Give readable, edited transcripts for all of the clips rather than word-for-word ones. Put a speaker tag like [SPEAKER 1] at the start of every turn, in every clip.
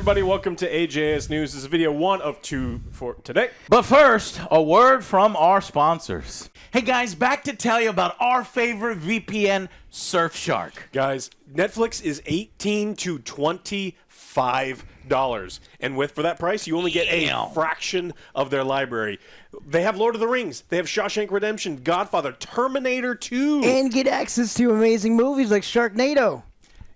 [SPEAKER 1] everybody. Welcome to AJS News. This is video 1 of 2 for today.
[SPEAKER 2] But first, a word from our sponsors. Hey guys, back to tell you about our favorite VPN, Surfshark.
[SPEAKER 1] Guys, Netflix is $18 to $25. And for that price, you only get a fraction of their library. They have Lord of the Rings. They have Shawshank Redemption, Godfather, Terminator 2.
[SPEAKER 3] And get access to amazing movies like Sharknado.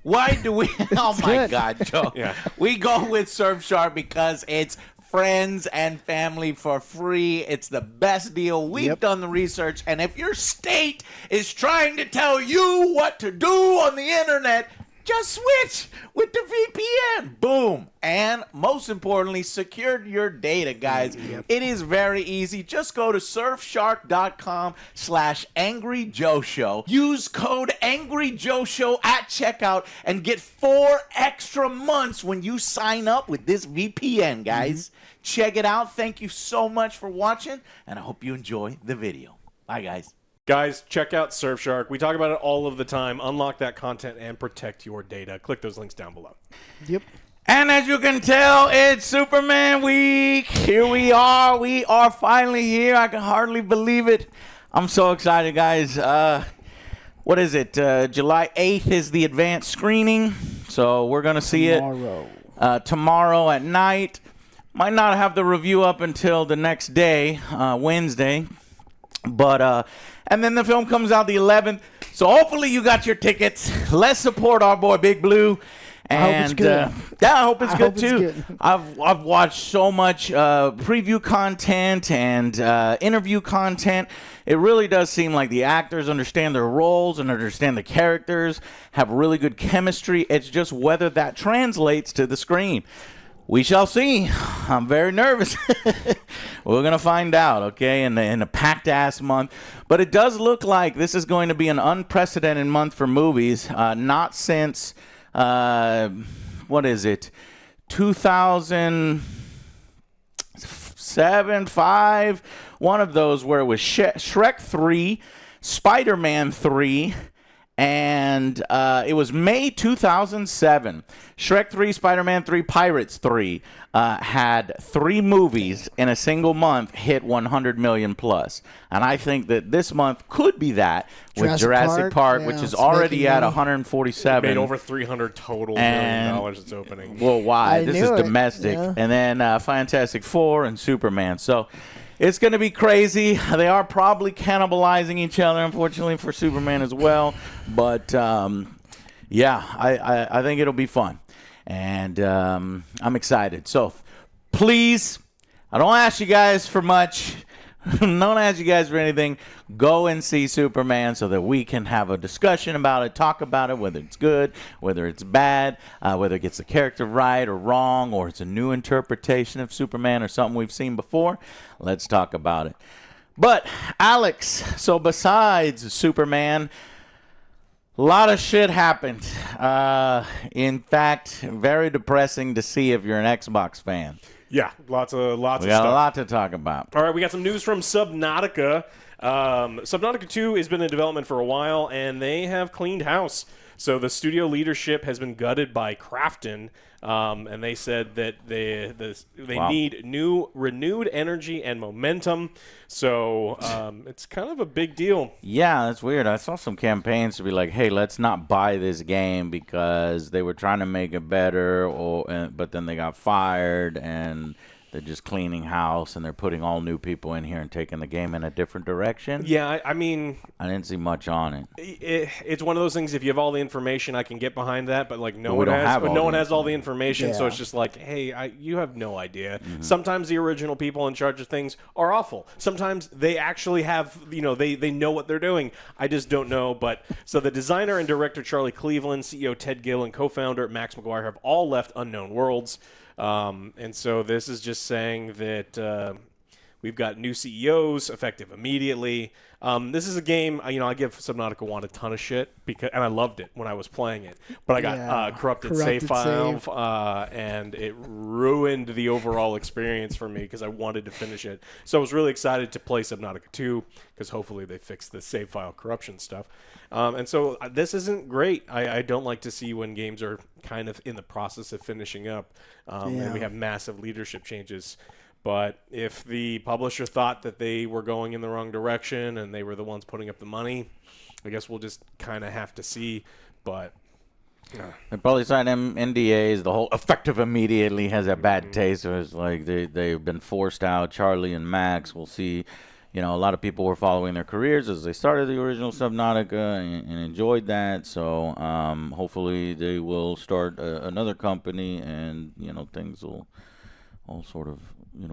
[SPEAKER 2] Why do we? Oh my God, Joe.
[SPEAKER 1] Yeah.
[SPEAKER 2] We go with Surfshark because it's friends and family for free. It's the best deal. We've done the research, and if your state is trying to tell you what to do on the internet, just switch with the VPN. Boom. And most importantly, secure your data, guys. It is very easy. Just go to surfshark.com/AngryJoeShow. Use code AngryJoeShow at checkout and get 4 extra months when you sign up with this VPN, guys. Check it out. Thank you so much for watching, and I hope you enjoy the video. Bye, guys.
[SPEAKER 1] Guys, check out Surfshark. We talk about it all of the time. Unlock that content and protect your data. Click those links down below.
[SPEAKER 3] Yep.
[SPEAKER 2] And as you can tell, it's Superman week. Here we are. We are finally here. I can hardly believe it. I'm so excited, guys. What is it? July 8th is the advanced screening. So we're going to see it tomorrow at night. Might not have the review up until the next day, Wednesday. But and then the film comes out the 11th. So hopefully you got your tickets. Let's support our boy Big Blue. And
[SPEAKER 3] I hope it's good.
[SPEAKER 2] Yeah, I hope it's good too.
[SPEAKER 3] Good.
[SPEAKER 2] I've watched so much preview content and interview content. It really does seem like the actors understand their roles and understand the characters, have really good chemistry. It's just whether that translates to the screen. We shall see. I'm very nervous. We're going to find out, okay, in a packed-ass month. But it does look like this is going to be an unprecedented month for movies. Not since, what is it, 2007, 5? One of those where it was Shrek 3, Spider-Man 3, and it was May 2007. Shrek 3, Spider-Man 3, Pirates 3 had 3 movies in a single month hit 100 million plus. And I think that this month could be that with Jurassic Park, which is already at 147.
[SPEAKER 1] It made over $300 total million its opening.
[SPEAKER 2] Worldwide. This is domestic. Yeah. And then Fantastic Four and Superman. So it's going to be crazy. They are probably cannibalizing each other, unfortunately, for Superman as well. But, yeah, I think it'll be fun. And I'm excited. So, please, I don't ask you guys for much. Don't ask you guys for anything. Go and see Superman so that we can have a discussion about it, talk about it, whether it's good, whether it's bad, whether it gets the character right or wrong, or it's a new interpretation of Superman or something we've seen before. Let's talk about it. But, Alex, so besides Superman, a lot of shit happened. In fact, very depressing to see if you're an Xbox fan.
[SPEAKER 1] Yeah, lots of stuff.
[SPEAKER 2] We got a lot to talk about.
[SPEAKER 1] All right, we got some news from Subnotica. Subnotica 2 has been in development for a while, and they have cleaned house. So the studio leadership has been gutted by Krafton, and they said that they need renewed energy and momentum. So it's kind of a big deal.
[SPEAKER 2] Yeah, that's weird. I saw some campaigns to be like, hey, let's not buy this game because they were trying to make it better, but then they got fired, and they're just cleaning house, and they're putting all new people in here and taking the game in a different direction.
[SPEAKER 1] Yeah, I mean,
[SPEAKER 2] I didn't see much on it.
[SPEAKER 1] It's one of those things. If you have all the information, I can get behind that. But like, no one has all the information, so it's just like, hey, you have no idea. Mm-hmm. Sometimes the original people in charge of things are awful. Sometimes they actually have, they know what they're doing. I just don't know. But so the designer and director Charlie Cleveland, CEO Ted Gill, and co-founder Max McGuire have all left Unknown Worlds. And so this is just saying that We've got new CEOs effective immediately. This is a game, I give Subnautica 1 a ton of shit, and I loved it when I was playing it. But I got corrupted save file, and it ruined the overall experience for me because I wanted to finish it. So I was really excited to play Subnautica 2 because hopefully they fix the save file corruption stuff. And so this isn't great. I don't like to see when games are kind of in the process of finishing up and we have massive leadership changes. But if the publisher thought that they were going in the wrong direction and they were the ones putting up the money, I guess we'll just kind of have to see. But
[SPEAKER 2] they probably signed NDAs. The whole effective immediately has a bad taste. It was like they've been forced out. Charlie and Max, we'll see. A lot of people were following their careers as they started the original Subnautica and enjoyed that. So hopefully they will start another company and, things will all sort of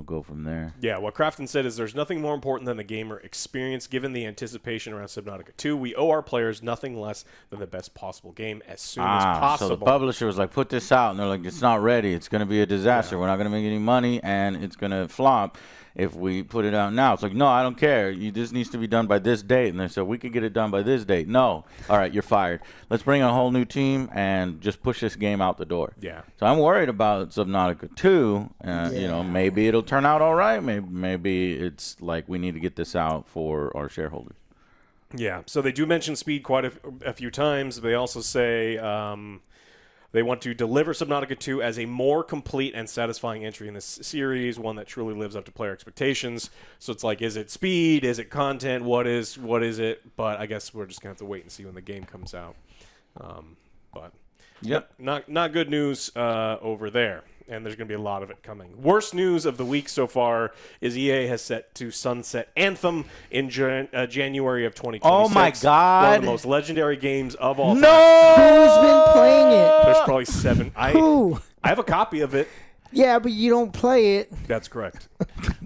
[SPEAKER 2] go from there.
[SPEAKER 1] Yeah, what Crafton said is there's nothing more important than the gamer experience. Given the anticipation around Subnautica 2, we owe our players nothing less than the best possible game as soon as possible.
[SPEAKER 2] So the publisher was like, put this out, and they're like, it's not ready. It's going to be a disaster. We're not going to make any money, and it's going to flop if we put it out now. It's like, no, I don't care. This needs to be done by this date. And they said, we could get it done by this date. No. All right, you're fired. Let's bring in a whole new team and just push this game out the door.
[SPEAKER 1] Yeah.
[SPEAKER 2] So I'm worried about Subnautica 2. Maybe it'll turn out all right. Maybe it's like we need to get this out for our shareholders.
[SPEAKER 1] Yeah. So they do mention speed quite a few times. They also say they want to deliver Subnautica 2 as a more complete and satisfying entry in this series, one that truly lives up to player expectations. So it's like, is it speed? Is it content? What is it? But I guess we're just going to have to wait and see when the game comes out. But not good news over there. And there's going to be a lot of it coming. Worst news of the week so far is EA has set to sunset Anthem in January of 2026.
[SPEAKER 2] Oh, my God.
[SPEAKER 1] One of the most legendary games of all time.
[SPEAKER 2] No!
[SPEAKER 3] Who's been playing it?
[SPEAKER 1] There's probably 7.
[SPEAKER 3] Who?
[SPEAKER 1] I have a copy of it.
[SPEAKER 3] Yeah, but you don't play it.
[SPEAKER 1] That's correct.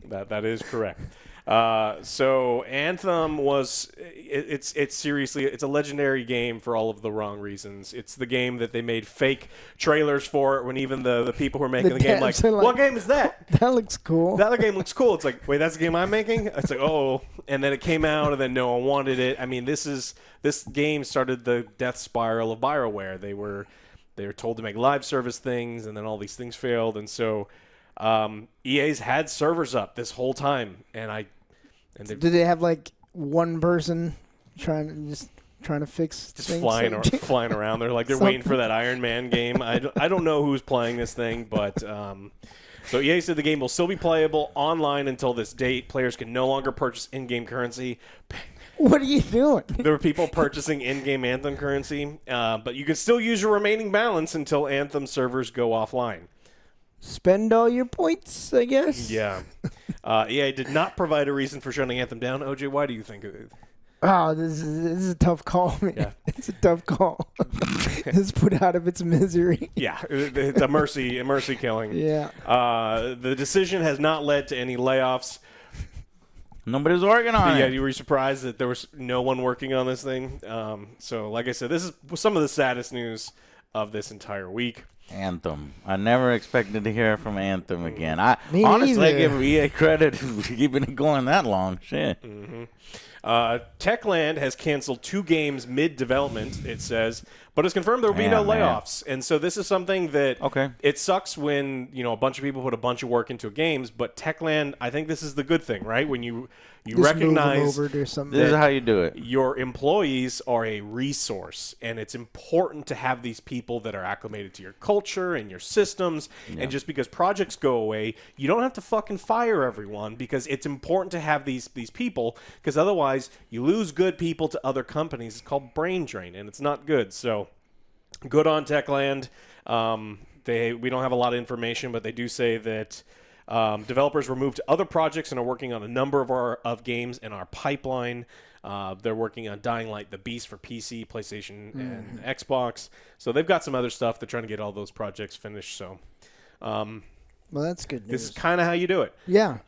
[SPEAKER 1] That is correct. So Anthem was it's seriously it's a legendary game for all of the wrong reasons. It's the game that they made fake trailers for when even the people who are making the game like, what game is that?
[SPEAKER 3] That looks cool.
[SPEAKER 1] That other game looks cool. It's like, wait, that's the game I'm making? It's like, oh, and then it came out and then no one wanted it. I mean, this game started the death spiral of BioWare. They were told to make live service things and then all these things failed, and so EA's had servers up this whole time,
[SPEAKER 3] did they have like one person trying to fix
[SPEAKER 1] just
[SPEAKER 3] things?
[SPEAKER 1] flying around? They're like they're waiting for that Iron Man game. I don't know who's playing this thing, but so EA said the game will still be playable online until this date. Players can no longer purchase in-game currency.
[SPEAKER 3] What are you doing?
[SPEAKER 1] There were people purchasing in-game Anthem currency, but you can still use your remaining balance until Anthem servers go offline.
[SPEAKER 3] Spend all your points, I guess.
[SPEAKER 1] Yeah. EA did not provide a reason for shutting Anthem down. OJ, why do you think it?
[SPEAKER 3] Oh, this is a tough call, man.
[SPEAKER 1] Yeah.
[SPEAKER 3] It's a tough call. It's put out of its misery.
[SPEAKER 1] Yeah, it's a mercy killing.
[SPEAKER 3] Yeah.
[SPEAKER 1] The decision has not led to any layoffs.
[SPEAKER 2] Nobody's working on it.
[SPEAKER 1] Yeah, you were surprised that there was no one working on this thing. So, like I said, this is some of the saddest news of this entire week.
[SPEAKER 2] Anthem. I never expected to hear from Anthem again.
[SPEAKER 3] Me
[SPEAKER 2] honestly, I
[SPEAKER 3] neither.
[SPEAKER 2] give EA credit for keeping it going that long. Shit.
[SPEAKER 1] Mm-hmm. Techland has canceled 2 games mid-development, it says, but it's confirmed there will be no layoffs. And so this is something that it sucks when a bunch of people put a bunch of work into games, but Techland, I think this is the good thing, right? When you recognize
[SPEAKER 2] this is how you do it.
[SPEAKER 1] Your employees are a resource, and it's important to have these people that are acclimated to your culture and your systems. Yeah. And just because projects go away, you don't have to fucking fire everyone, because it's important to have these people, because otherwise you lose good people to other companies. It's called brain drain, and it's not good. So good on Techland. We don't have a lot of information, but they do say that developers were moved to other projects and are working on a number of games in our pipeline. They're working on Dying Light: The Beast for PC, PlayStation, and Xbox. So they've got some other stuff. They're trying to get all those projects finished. So,
[SPEAKER 3] well, that's good news.
[SPEAKER 1] This is kind of how you do it.
[SPEAKER 3] Yeah.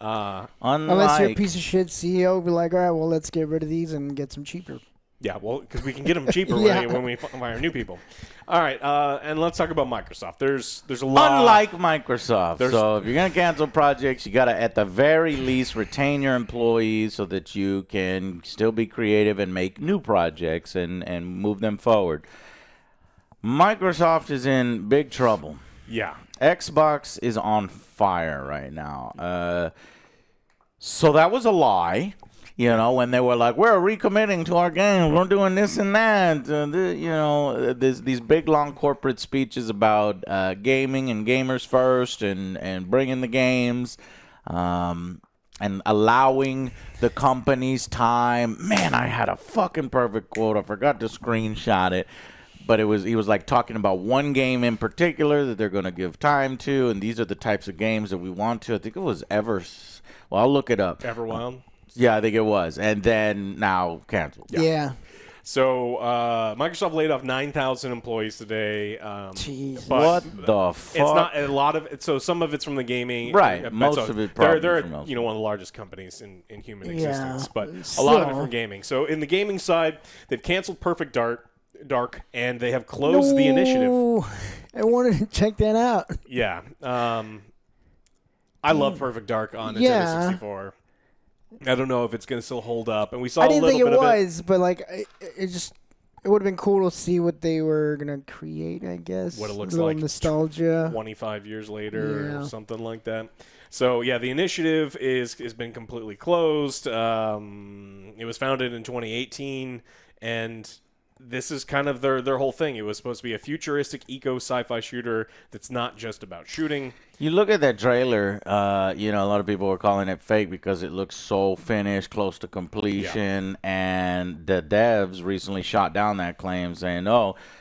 [SPEAKER 3] Unless you're a piece of shit CEO, be like, all right, well, let's get rid of these and get some cheaper
[SPEAKER 1] Yeah, well, because we can get them cheaper when we hire new people. All right, and let's talk about Microsoft. There's a lot.
[SPEAKER 2] Unlike Microsoft, so if you're gonna cancel projects, you gotta at the very least retain your employees so that you can still be creative and make new projects and move them forward. Microsoft is in big trouble.
[SPEAKER 1] Yeah.
[SPEAKER 2] Xbox is on fire right now. So that was a lie. You know, when they were like, we're recommitting to our games, we're doing this and that. These big, long corporate speeches about gaming and gamers first and bringing the games and allowing the company's time. Man, I had a fucking perfect quote. I forgot to screenshot it. But he was like talking about one game in particular that they're going to give time to, and these are the types of games that we want to. I think it was Well, I'll look it up.
[SPEAKER 1] Everwild?
[SPEAKER 2] Yeah, I think it was. And then now canceled.
[SPEAKER 3] Yeah.
[SPEAKER 1] So Microsoft laid off 9,000 employees today.
[SPEAKER 3] Jeez.
[SPEAKER 2] What the fuck?
[SPEAKER 1] It's not a lot of it. So some of it's from the gaming.
[SPEAKER 2] Right. Most of it probably
[SPEAKER 1] they're
[SPEAKER 2] from elsewhere.
[SPEAKER 1] one of the largest companies in human existence. But a
[SPEAKER 3] Still.
[SPEAKER 1] lot of it from gaming. So in the gaming side, they've canceled Perfect Dark, and they have closed the initiative.
[SPEAKER 3] I wanted to check that out.
[SPEAKER 1] Yeah. I love Perfect Dark on Nintendo 64. I don't know if it's going to still hold up. And we saw a little bit of it.
[SPEAKER 3] I didn't think it was, but like it would have been cool to see what they were going to create, I guess.
[SPEAKER 1] What it looks
[SPEAKER 3] a little
[SPEAKER 1] like
[SPEAKER 3] nostalgia.
[SPEAKER 1] 25 years later or something like that. So, yeah, the initiative has been completely closed. It was founded in 2018, and this is kind of their whole thing. It was supposed to be a futuristic eco sci-fi shooter that's not just about shooting.
[SPEAKER 2] You look at that trailer, a lot of people were calling it fake because it looks so finished, close to completion, and the devs recently shot down that claim saying,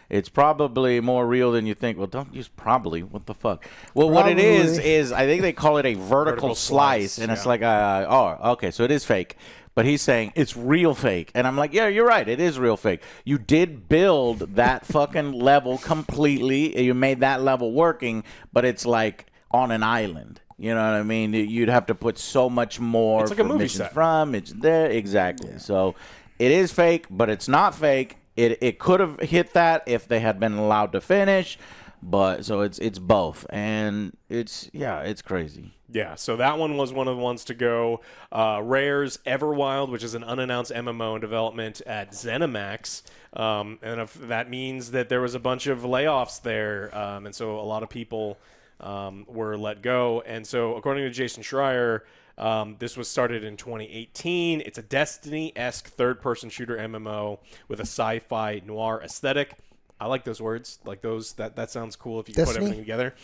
[SPEAKER 2] it's probably more real than you think. Well, don't use probably. What the fuck? Well, what it is I think they call it a vertical slice, and it's like, okay, so it is fake. But he's saying it's real fake. And I'm like, yeah, you're right. It is real fake. You did build that fucking level completely. You made that level working, but it's like on an island. You know what I mean? You'd have to put so much more.
[SPEAKER 1] It's like a movie set.
[SPEAKER 2] It's there. Exactly. Yeah. So it is fake, but it's not fake. It could have hit that if they had been allowed to finish. But so it's both. And it's crazy.
[SPEAKER 1] Yeah, so that one was one of the ones to go. Rare's Everwild, which is an unannounced MMO in development at Zenimax. And if that means that there was a bunch of layoffs there. And so a lot of people were let go. And so according to Jason Schreier, this was started in 2018. It's a Destiny-esque third-person shooter MMO with a sci-fi noir aesthetic. I like those words. Like those. That sounds cool if you can put everything together.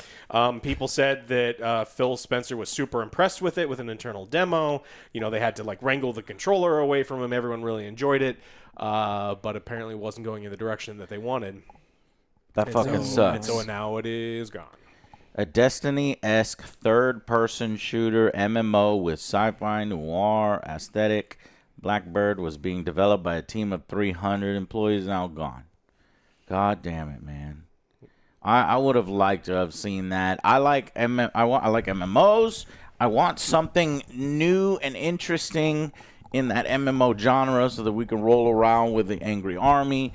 [SPEAKER 1] People said that Phil Spencer was super impressed with it with an internal demo. They had to like wrangle the controller away from him. Everyone really enjoyed it, but apparently wasn't going in the direction that they wanted.
[SPEAKER 2] That fucking sucks.
[SPEAKER 1] And so now it is gone.
[SPEAKER 2] A Destiny-esque third-person shooter MMO with sci-fi noir aesthetic. Blackbird was being developed by a team of 300 employees. Now gone. God damn it, man! I would have liked to have seen that. I like MMOs. I want something new and interesting in that MMO genre so that we can roll around with the Angry Army.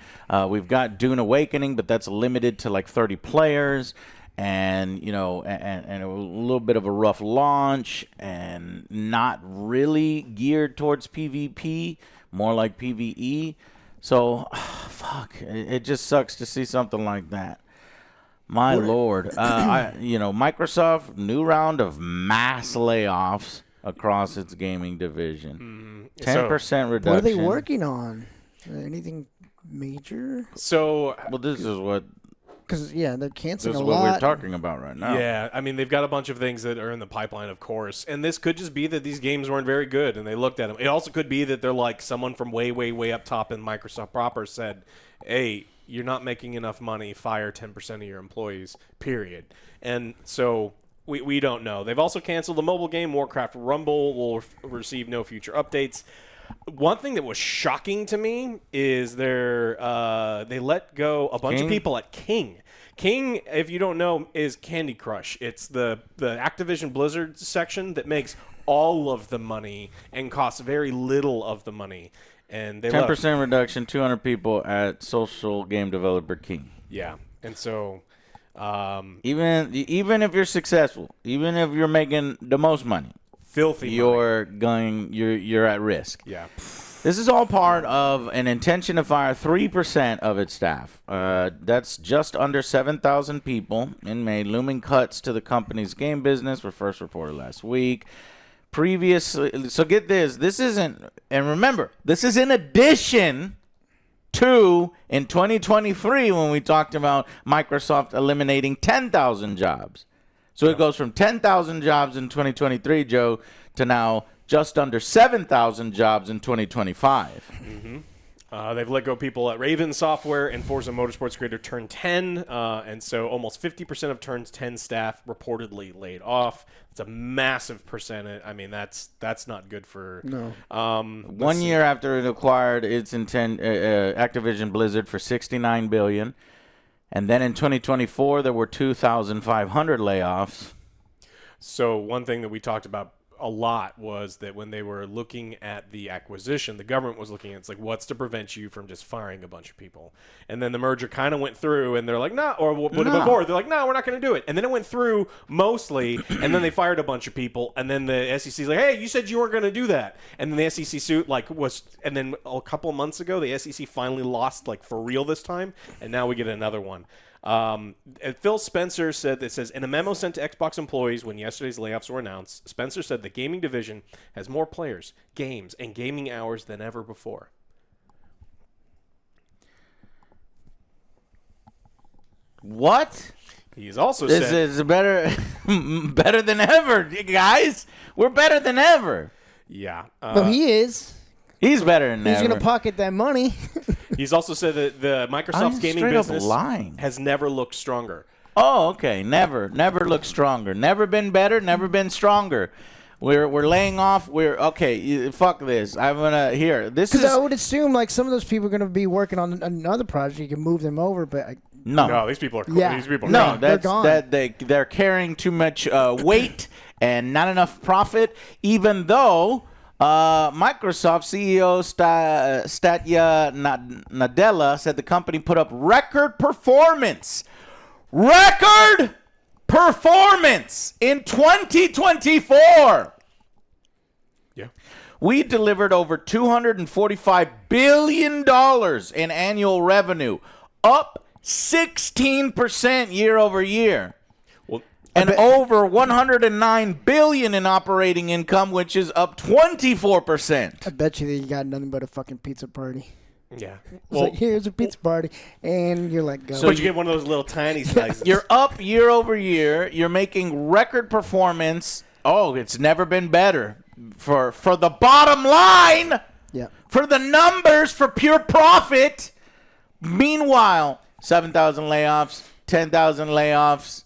[SPEAKER 2] We've got Dune Awakening, but that's limited to like 30 players, and and a little bit of a rough launch, and not really geared towards PvP, more like PvE. So, fuck, it just sucks to see something like that. My Lord. Microsoft, new round of mass layoffs across its gaming division. 10% reduction.
[SPEAKER 3] What are they working on? Anything major?
[SPEAKER 1] So,
[SPEAKER 2] well, this is what...
[SPEAKER 3] Because, they're canceling
[SPEAKER 2] a lot. This is what we're talking about right now.
[SPEAKER 1] Yeah, I mean, they've got a bunch of things that are in the pipeline, of course. And this could just be that these games weren't very good, and they looked at them. It also could be that they're like someone from way, way, way up top in Microsoft proper said, hey, you're not making enough money, fire 10% of your employees, period. And so we don't know. They've also canceled the mobile game, Warcraft Rumble will receive no future updates. One thing that was shocking to me is they let go a bunch of people at King. King, if you don't know, is Candy Crush. It's the Activision Blizzard section that makes all of the money and costs very little of the money. and they
[SPEAKER 2] 10% reduction, 200 people at Social Game Developer King.
[SPEAKER 1] Yeah, and so
[SPEAKER 2] even if you're successful, even if you're making the most money,
[SPEAKER 1] filthy
[SPEAKER 2] you're
[SPEAKER 1] money.
[SPEAKER 2] you're at risk.
[SPEAKER 1] Yeah.
[SPEAKER 2] This is all part of an intention to fire 3% of its staff. That's just under 7,000 people in May. Looming cuts to the company's game business were first reported last week. Previously, so get this. This isn't, and remember, this is in addition to in 2023 when we talked about Microsoft eliminating 10,000 jobs. So it goes from 10,000 jobs in 2023, Joe, to now just under 7,000 jobs in 2025.
[SPEAKER 1] Mm-hmm. They've let go people at Raven Software and Forza Motorsports creator Turn 10, and so almost 50% of Turn 10 staff reportedly laid off. It's a massive percentage. I mean, that's not good for.
[SPEAKER 3] No.
[SPEAKER 2] 1 year after it acquired its Activision Blizzard for $69 billion, and then in 2024 there were 2,500 layoffs.
[SPEAKER 1] So one thing that we talked about a lot was that when they were looking at the acquisition, the government was looking at it's like, what's to prevent you from just firing a bunch of people? And then the merger kind of went through, and they're like, no, or before they're like, no, we're not going to do it. And then it went through mostly, and then they fired a bunch of people, and then the SEC's like, hey, you said you weren't going to do that. And then the SEC suit and then a couple of months ago, the SEC finally lost for real this time, and now we get another one. Phil Spencer said, it says, in a memo sent to Xbox employees when yesterday's layoffs were announced, Spencer said the gaming division has more players, games, and gaming hours than ever before.
[SPEAKER 2] What?
[SPEAKER 1] He's also
[SPEAKER 2] this
[SPEAKER 1] said...
[SPEAKER 2] This is better than ever, guys. We're better than ever.
[SPEAKER 1] Yeah.
[SPEAKER 3] But he is.
[SPEAKER 2] He's better than ever.
[SPEAKER 3] He's going to pocket that money.
[SPEAKER 1] He's also said that the Microsoft's gaming business has never looked stronger.
[SPEAKER 2] Oh, okay. Never looked stronger. Never been better. Never been stronger. We're laying off. Fuck this. I'm gonna this is.
[SPEAKER 3] Because I would assume some of those people are going to be working on another project. You can move them over, but
[SPEAKER 1] no, these people are.
[SPEAKER 3] Yeah.
[SPEAKER 1] These people are
[SPEAKER 2] no,
[SPEAKER 3] they're gone.
[SPEAKER 2] They're carrying too much weight and not enough profit. Even though Microsoft CEO Satya Nadella said the company put up record performance in 2024.
[SPEAKER 1] Yeah.
[SPEAKER 2] We delivered over $245 billion in annual revenue, up 16% year over year. And over $109 billion in operating income, which is up 24%.
[SPEAKER 3] I bet you got nothing but a fucking pizza party.
[SPEAKER 1] Yeah.
[SPEAKER 3] Well, here's a pizza party, and you're like, go.
[SPEAKER 1] So you get one of those little tiny slices.
[SPEAKER 2] You're up year over year. You're making record performance. Oh, it's never been better for the bottom line.
[SPEAKER 3] Yeah.
[SPEAKER 2] For the numbers, for pure profit. Meanwhile, 7,000 layoffs, 10,000 layoffs.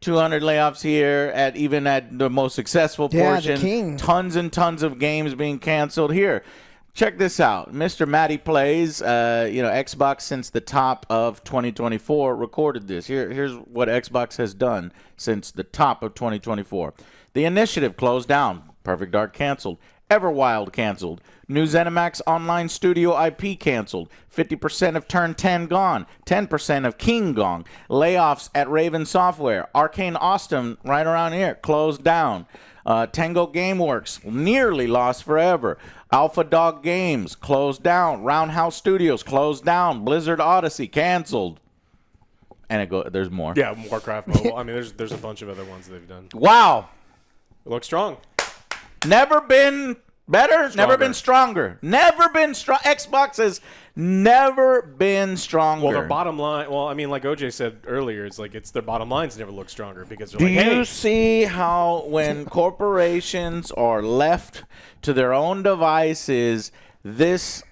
[SPEAKER 2] 200 layoffs here at the most successful portion.
[SPEAKER 3] The king.
[SPEAKER 2] Tons and tons of games being canceled here. Check this out. Mr. Matty Plays, Xbox since the top of 2024 recorded this. Here's what Xbox has done since the top of 2024. The Initiative closed down. Perfect Dark canceled. Everwild canceled. New ZeniMax Online Studio IP canceled. 50% of Turn 10 gone. 10% of King gone. Layoffs at Raven Software. Arcane Austin, right around here, closed down. Tango Gameworks, nearly lost forever. Alpha Dog Games, closed down. Roundhouse Studios, closed down. Blizzard Odyssey, canceled. And there's more.
[SPEAKER 1] Yeah, Warcraft Mobile. I mean, there's a bunch of other ones they've done.
[SPEAKER 2] Wow.
[SPEAKER 1] It looks strong.
[SPEAKER 2] Never been better, never been stronger. Never been strong. Xbox has never been stronger.
[SPEAKER 1] Well, their bottom line, like OJ said earlier, it's their bottom lines never look stronger because
[SPEAKER 2] Do you see how when corporations are left to their own devices, this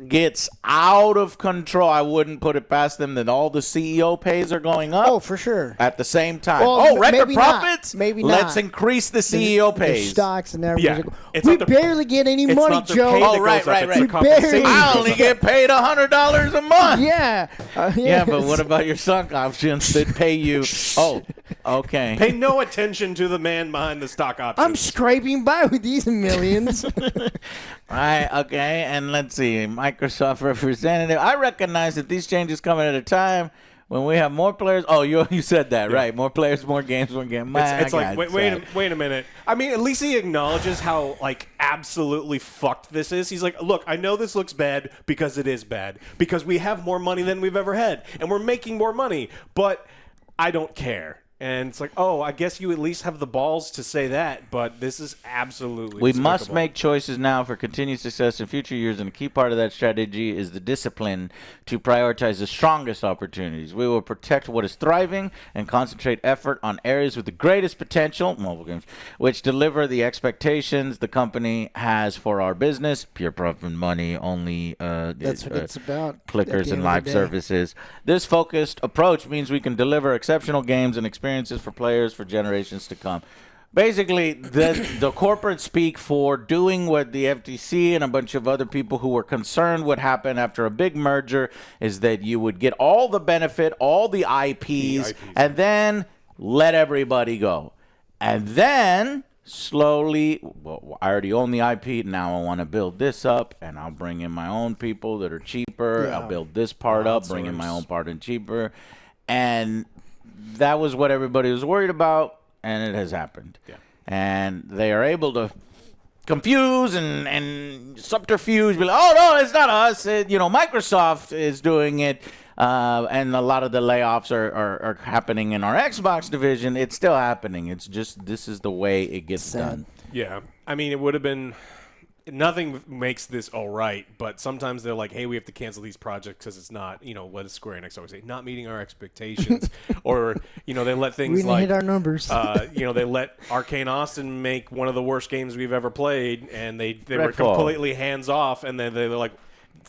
[SPEAKER 2] gets out of control? I wouldn't put it past them that all the CEO pays are going up.
[SPEAKER 3] Oh, for sure.
[SPEAKER 2] At the same time.
[SPEAKER 3] Well,
[SPEAKER 2] record profits?
[SPEAKER 3] Maybe not.
[SPEAKER 2] Let's increase the CEO pays.
[SPEAKER 3] The stocks and everything.
[SPEAKER 1] Yeah.
[SPEAKER 3] We barely get any money, Joe.
[SPEAKER 2] Right.
[SPEAKER 3] We barely.
[SPEAKER 2] I only get paid $100 a month.
[SPEAKER 3] Yeah.
[SPEAKER 2] Yeah, but what about your stock options that pay you? Oh, okay.
[SPEAKER 1] Pay no attention to the man behind the stock options.
[SPEAKER 3] I'm scraping by with these millions.
[SPEAKER 2] Right, okay, and let's see. Microsoft representative. I recognize that these changes come at a time when we have more players. Oh, you said that, right. More players, more games, more games.
[SPEAKER 1] It's like, wait a minute. I mean, at least he acknowledges how, like, absolutely fucked this is. He's like, look, I know this looks bad because it is bad. Because we have more money than we've ever had. And we're making more money. But I don't care. And it's like, oh, I guess you at least have the balls to say that, but this is absolutely
[SPEAKER 2] We must make choices now for continued success in future years, and a key part of that strategy is the discipline to prioritize the strongest opportunities. We will protect what is thriving and concentrate effort on areas with the greatest potential, mobile games, which deliver the expectations the company has for our business. Pure profit money, only
[SPEAKER 3] that's what it's about.
[SPEAKER 2] Clickers and live services. This focused approach means we can deliver exceptional games and experiences for players for generations to come. Basically, the corporate speak for doing what the FTC and a bunch of other people who were concerned would happen after a big merger is that you would get all the benefit, all the IPs, and then let everybody go. And then slowly, well, I already own the IP. Now I want to build this up, and I'll bring in my own people that are cheaper. Yeah. I'll build this part up, bring in my own part in cheaper. And that was what everybody was worried about, and it has happened. Yeah. And they are able to confuse and subterfuge, be like, oh, no, it's not us. Microsoft is doing it, and a lot of the layoffs are happening in our Xbox division. It's still happening. It's just this is the way it gets done.
[SPEAKER 1] Yeah. I mean, it would have been... Nothing makes this all right, but sometimes they're like, hey, we have to cancel these projects because it's not, what does Square Enix always say, not meeting our expectations. Or, they let things
[SPEAKER 3] we hit our numbers.
[SPEAKER 1] They let Arcane Austin make one of the worst games we've ever played, and they were completely hands off, and then they're like,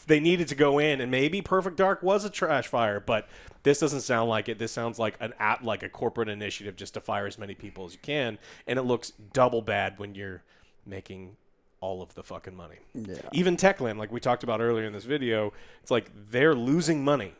[SPEAKER 1] they needed to go in, and maybe Perfect Dark was a trash fire, but this doesn't sound like it. This sounds like like a corporate initiative just to fire as many people as you can, and it looks double bad when you're making all of the fucking money. Yeah. Even Techland, like we talked about earlier in this video, it's like they're losing money.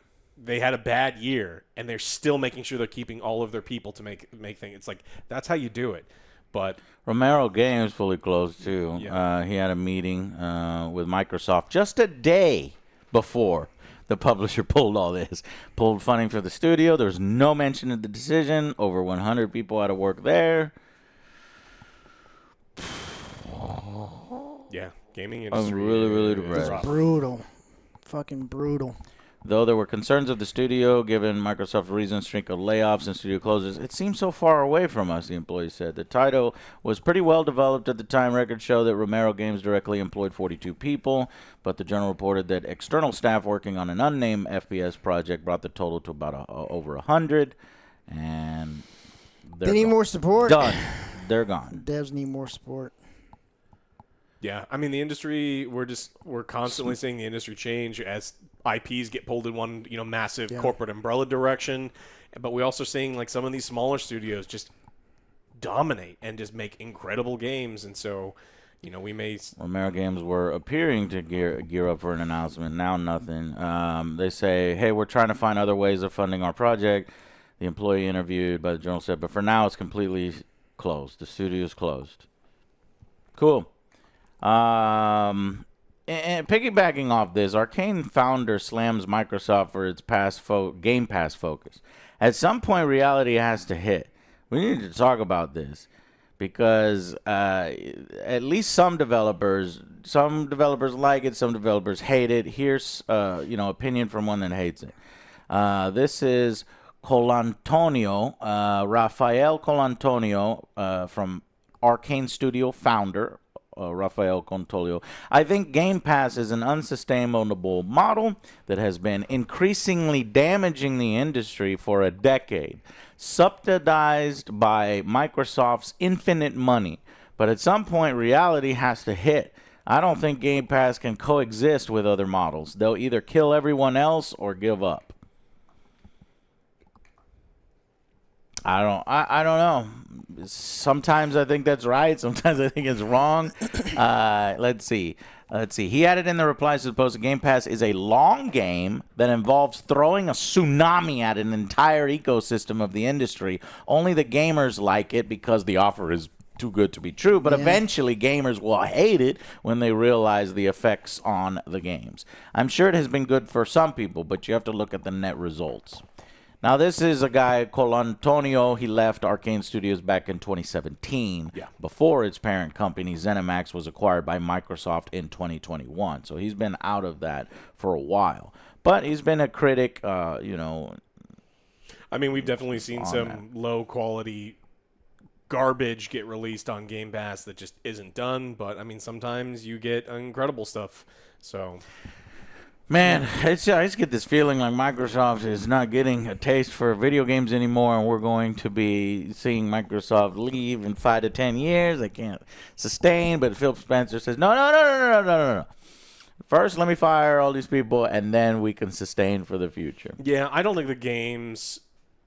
[SPEAKER 1] They had a bad year, and they're still making sure they're keeping all of their people to make things. It's like, that's how you do it. But
[SPEAKER 2] Romero Games fully closed, too. Yeah. He had a meeting with Microsoft just a day before the publisher pulled all this. Pulled funding for the studio. There was no mention of the decision. Over 100 people out of work there.
[SPEAKER 1] Yeah, gaming industry.
[SPEAKER 2] I'm really depressed.
[SPEAKER 3] It's brutal. Fucking brutal.
[SPEAKER 2] Though there were concerns of the studio, given Microsoft's recent streak of layoffs and studio closures, it seems so far away from us, the employee said. The title was pretty well developed at the time. Records show that Romero Games directly employed 42 people, but the Journal reported that external staff working on an unnamed FPS project brought the total to about over 100, and
[SPEAKER 3] they need more support.
[SPEAKER 2] Done. They're gone.
[SPEAKER 3] Devs need more support.
[SPEAKER 1] Yeah, I mean the industry. We're constantly seeing the industry change as IPs get pulled in one massive corporate umbrella direction, but we're also seeing like some of these smaller studios just dominate and just make incredible games, and so we may.
[SPEAKER 2] Romero Games were appearing to gear up for an announcement. Now nothing. They say, hey, we're trying to find other ways of funding our project. The employee interviewed by the Journal said, but for now it's completely closed. The studio is closed. Cool. And piggybacking off this, Arcane founder slams Microsoft for its Game Pass focus. At some point, reality has to hit. We need to talk about this because at least some developers like it, some developers hate it. Here's opinion from one that hates it. This is Colantonio, Rafael Colantonio from Arcane Studio founder. Rafael Contolio. I think Game Pass is an unsustainable model that has been increasingly damaging the industry for a decade, subsidized by Microsoft's infinite money. But at some point, reality has to hit. I don't think Game Pass can coexist with other models. They'll either kill everyone else or give up. I don't know. Sometimes I think that's right. Sometimes I think it's wrong. Let's see. He added in the replies to the post, Game Pass is a long game that involves throwing a tsunami at an entire ecosystem of the industry. Only the gamers like it because the offer is too good to be true, but eventually gamers will hate it when they realize the effects on the games. I'm sure it has been good for some people, but you have to look at the net results. Now, this is a guy called Antonio. He left Arcane Studios back in 2017 before its parent company, ZeniMax, was acquired by Microsoft in 2021. So he's been out of that for a while. But he's been a critic, you know.
[SPEAKER 1] I mean, we've definitely seen some low-quality garbage get released on Game Pass that just isn't done. But, I mean, sometimes you get incredible stuff. So...
[SPEAKER 2] Man, I just get this feeling like Microsoft is not getting a taste for video games anymore, and we're going to be seeing Microsoft leave in 5 to 10 years. They can't sustain, but Phil Spencer says, no. First, let me fire all these people, and then we can sustain for the future.
[SPEAKER 1] Yeah, I don't think the games...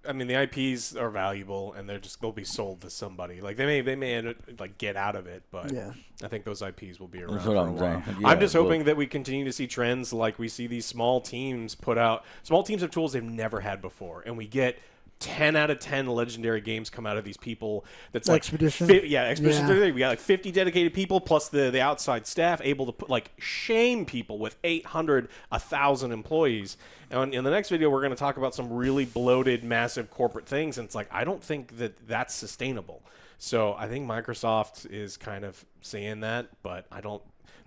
[SPEAKER 1] I mean, the IPs are valuable, and they'll be sold to somebody. Like they may like get out of it, but I think those IPs will be around for a while. Yeah, I'm just hoping that we continue to see trends like we see these small teams put out. Small teams have tools they've never had before, and we get 10 out of 10 legendary games come out of these people. That's like
[SPEAKER 3] Expedition.
[SPEAKER 1] Expedition 33. We got like 50 dedicated people plus the outside staff able to put like shame people with 800, 1,000 employees. And in the next video, we're going to talk about some really bloated, massive corporate things. And it's like, I don't think that that's sustainable. So I think Microsoft is kind of saying that, but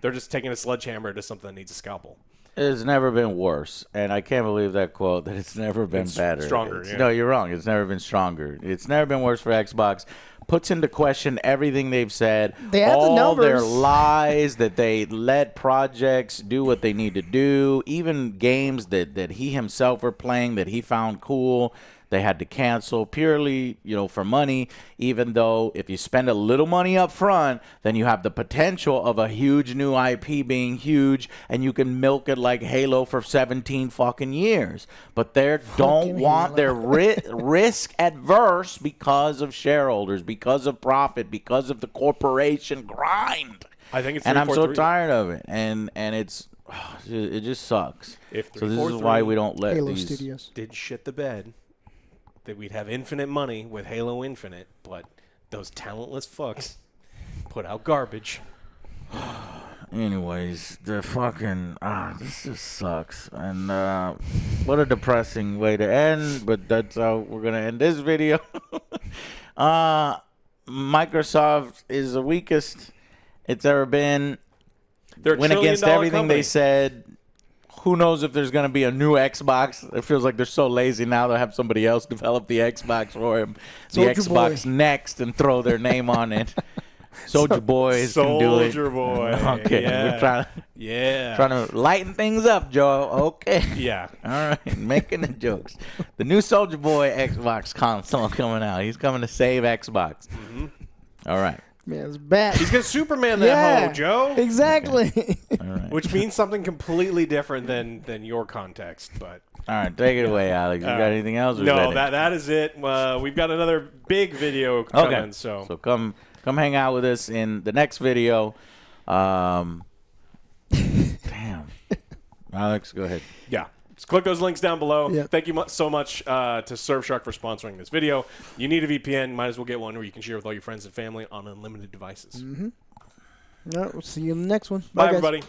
[SPEAKER 1] they're just taking a sledgehammer to something that needs a scalpel.
[SPEAKER 2] It's never been worse, and I can't believe that quote, that it's never been better.
[SPEAKER 1] Stronger,
[SPEAKER 2] No, you're wrong. It's never been stronger. It's never been worse for Xbox. Puts into question everything they've said.
[SPEAKER 3] They have the numbers.
[SPEAKER 2] Their lies, that they let projects do what they need to do, even games that he himself were playing that he found cool. They had to cancel purely, for money, even though if you spend a little money up front, then you have the potential of a huge new IP being huge, and you can milk it like Halo for 17 fucking years. But they don't want their risk adverse because of shareholders, because of profit, because of the corporation grind.
[SPEAKER 1] I think it's
[SPEAKER 2] and I'm so tired of it, and it just sucks. So this is why we don't let
[SPEAKER 3] Halo
[SPEAKER 2] these
[SPEAKER 3] Studios
[SPEAKER 1] did shit the bed. That we'd have infinite money with Halo Infinite, but those talentless fucks put out garbage.
[SPEAKER 2] Anyways, the fucking this just sucks, and what a depressing way to end. But that's how we're gonna end this video. Microsoft is the weakest it's ever been. Went against everything
[SPEAKER 1] company.
[SPEAKER 2] They said. Who knows if there's going to be a new Xbox? It feels like they're so lazy now they'll have somebody else develop the Xbox for him. The Xbox Next and throw their name on it. Soldier Boy can do it.
[SPEAKER 1] Soldier Boy.
[SPEAKER 2] Okay.
[SPEAKER 1] Yeah.
[SPEAKER 2] We're trying to lighten things up, Joe. Okay.
[SPEAKER 1] Yeah.
[SPEAKER 2] All right. Making the jokes. The new Soldier Boy Xbox console coming out. He's coming to save Xbox.
[SPEAKER 1] Mm-hmm.
[SPEAKER 2] All right.
[SPEAKER 3] Man, it's bad.
[SPEAKER 1] He's gonna Superman that hoe, Joe.
[SPEAKER 3] Exactly.
[SPEAKER 2] Okay. All right.
[SPEAKER 1] Which means something completely different than your context. But
[SPEAKER 2] all right, take it away, Alex. You got anything else?
[SPEAKER 1] No, that is it. We've got another big video coming.
[SPEAKER 2] Okay.
[SPEAKER 1] So
[SPEAKER 2] come hang out with us in the next video. Damn. Alex, go ahead.
[SPEAKER 1] Yeah. Just click those links down below.
[SPEAKER 3] Yep.
[SPEAKER 1] Thank you so much to Surfshark for sponsoring this video. You need a VPN. Might as well get one where you can share with all your friends and family on unlimited devices.
[SPEAKER 3] Mm-hmm. All right, we'll see you in the next one.
[SPEAKER 1] Bye
[SPEAKER 3] guys.
[SPEAKER 1] everybody.